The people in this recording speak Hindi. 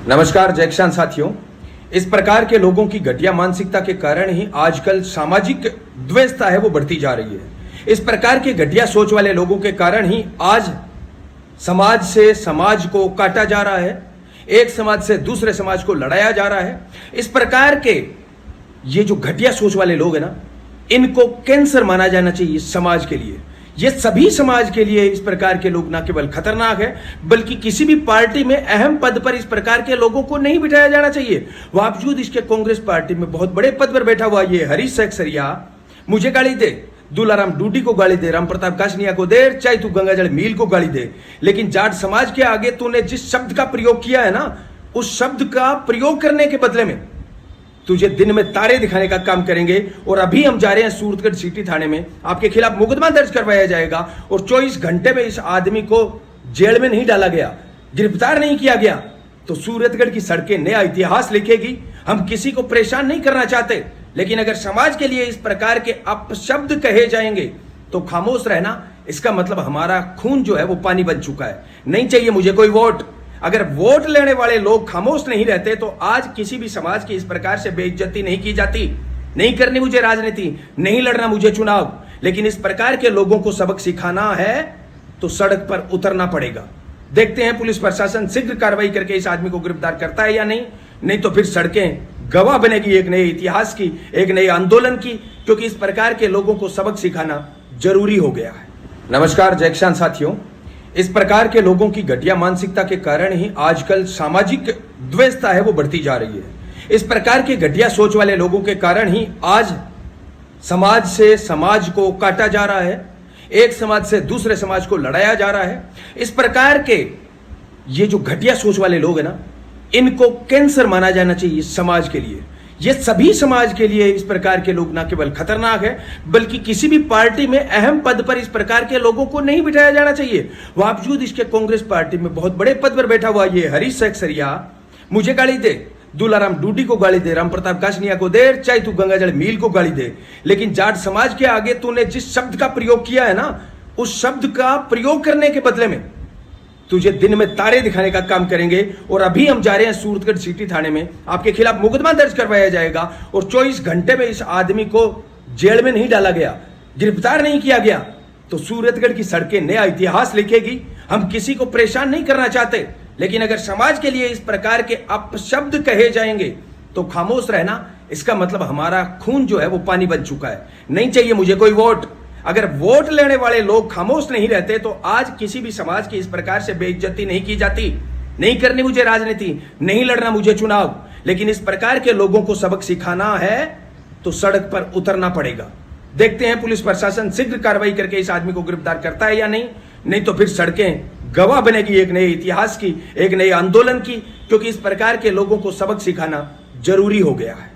नमस्कार जय किसान साथियों। इस प्रकार के लोगों की घटिया मानसिकता के कारण ही आजकल सामाजिक द्वैधता है वो बढ़ती जा रही है। इस प्रकार के घटिया सोच वाले लोगों के कारण ही आज समाज से समाज को काटा जा रहा है, एक समाज से दूसरे समाज को लड़ाया जा रहा है। इस प्रकार के ये जो घटिया सोच वाले लोग हैं ना, इनको कैंसर माना जाना चाहिए समाज के लिए। ये सभी समाज के लिए इस प्रकार के लोग ना केवल खतरनाक है, बल्कि किसी भी पार्टी में अहम पद पर इस प्रकार के लोगों को नहीं बिठाया जाना चाहिए। बावजूद इसके कांग्रेस पार्टी में बहुत बड़े पद पर बैठा हुआ ये हरीश सरिया मुझे गाली दे, दुलाराम डूडी को गाली दे, राम प्रताप कासनिया को दे, चाहे तू गंगाजल मील को गाली दे, लेकिन जाट समाज के आगे तूने जिस शब्द का प्रयोग किया है ना, उस शब्द का प्रयोग करने के बदले में तुझे दिन में तारे दिखाने का काम करेंगे। और अभी हम जा रहे हैं सूरतगढ़ सिटी थाने में, आपके खिलाफ मुकदमा दर्ज करवाया जाएगा और 24 घंटे में इस आदमी को जेल में नहीं डाला गया, गिरफ्तार नहीं किया गया तो सूरतगढ़ की सड़कें नया इतिहास लिखेगी। हम किसी को परेशान नहीं करना चाहते, लेकिन अगर समाज के लिए इस प्रकार के अपशब्द कहे जाएंगे तो खामोश रहना, इसका मतलब हमारा खून जो है वो पानी बन चुका है। नहीं चाहिए मुझे कोई वोट। अगर वोट लेने वाले लोग खामोश नहीं रहते तो आज किसी भी समाज की इस प्रकार से बेइज्जती नहीं की जाती। नहीं करनी मुझे राजनीति, नहीं लड़ना मुझे चुनाव, लेकिन इस प्रकार के लोगों को सबक सिखाना है तो सड़क पर उतरना पड़ेगा। देखते हैं पुलिस प्रशासन शीघ्र कार्रवाई करके इस आदमी को गिरफ्तार करता है या नहीं तो फिर सड़कें गवाह बनेगी एक नए इतिहास की, एक नए आंदोलन की, क्योंकि इस प्रकार के लोगों को सबक सिखाना जरूरी हो गया है। नमस्कार जय किसान साथियों। इस प्रकार के लोगों की घटिया मानसिकता के कारण ही आजकल सामाजिक द्वैधता है वो बढ़ती जा रही है। इस प्रकार के घटिया सोच वाले लोगों के कारण ही आज समाज से समाज को काटा जा रहा है, एक समाज से दूसरे समाज को लड़ाया जा रहा है। इस प्रकार के ये जो घटिया सोच वाले लोग हैं ना, इनको कैंसर माना जाना चाहिए समाज के लिए। ये सभी समाज के लिए इस प्रकार के लोग ना केवल खतरनाक है, बल्कि किसी भी पार्टी में अहम पद पर इस प्रकार के लोगों को नहीं बिठाया जाना चाहिए। बावजूद इसके कांग्रेस पार्टी में बहुत बड़े पद पर बैठा हुआ ये हरीश सरिया मुझे गाली दे, दुलाराम डूडी को गाली दे, राम प्रताप कासनिया को दे, चाहे तू गंगाजल मील को गाली दे, लेकिन जाट समाज के आगे तूने जिस शब्द का प्रयोग किया है ना, उस शब्द का प्रयोग करने के बदले में तुझे दिन में तारे दिखाने का काम करेंगे। और अभी हम जा रहे हैं सूरतगढ़ सिटी थाने में, आपके खिलाफ मुकदमा दर्ज करवाया जाएगा और 24 घंटे में इस आदमी को जेल में नहीं डाला गया, गिरफ्तार नहीं किया गया तो सूरतगढ़ की सड़कें नया इतिहास लिखेगी। हम किसी को परेशान नहीं करना चाहते, लेकिन अगर समाज के लिए इस प्रकार के अपशब्द कहे जाएंगे तो खामोश रहना, इसका मतलब हमारा खून जो है वो पानी बन चुका है। नहीं चाहिए मुझे कोई वोट। अगर वोट लेने वाले लोग खामोश नहीं रहते तो आज किसी भी समाज की इस प्रकार से बेइज्जती नहीं की जाती। नहीं करनी मुझे राजनीति, नहीं लड़ना मुझे चुनाव, लेकिन इस प्रकार के लोगों को सबक सिखाना है तो सड़क पर उतरना पड़ेगा। देखते हैं पुलिस प्रशासन शीघ्र कार्रवाई करके इस आदमी को गिरफ्तार करता है या नहीं तो फिर सड़कें गवाह बनेगी एक नए इतिहास की, एक नए आंदोलन की, क्योंकि इस प्रकार के लोगों को सबक सिखाना जरूरी हो गया है।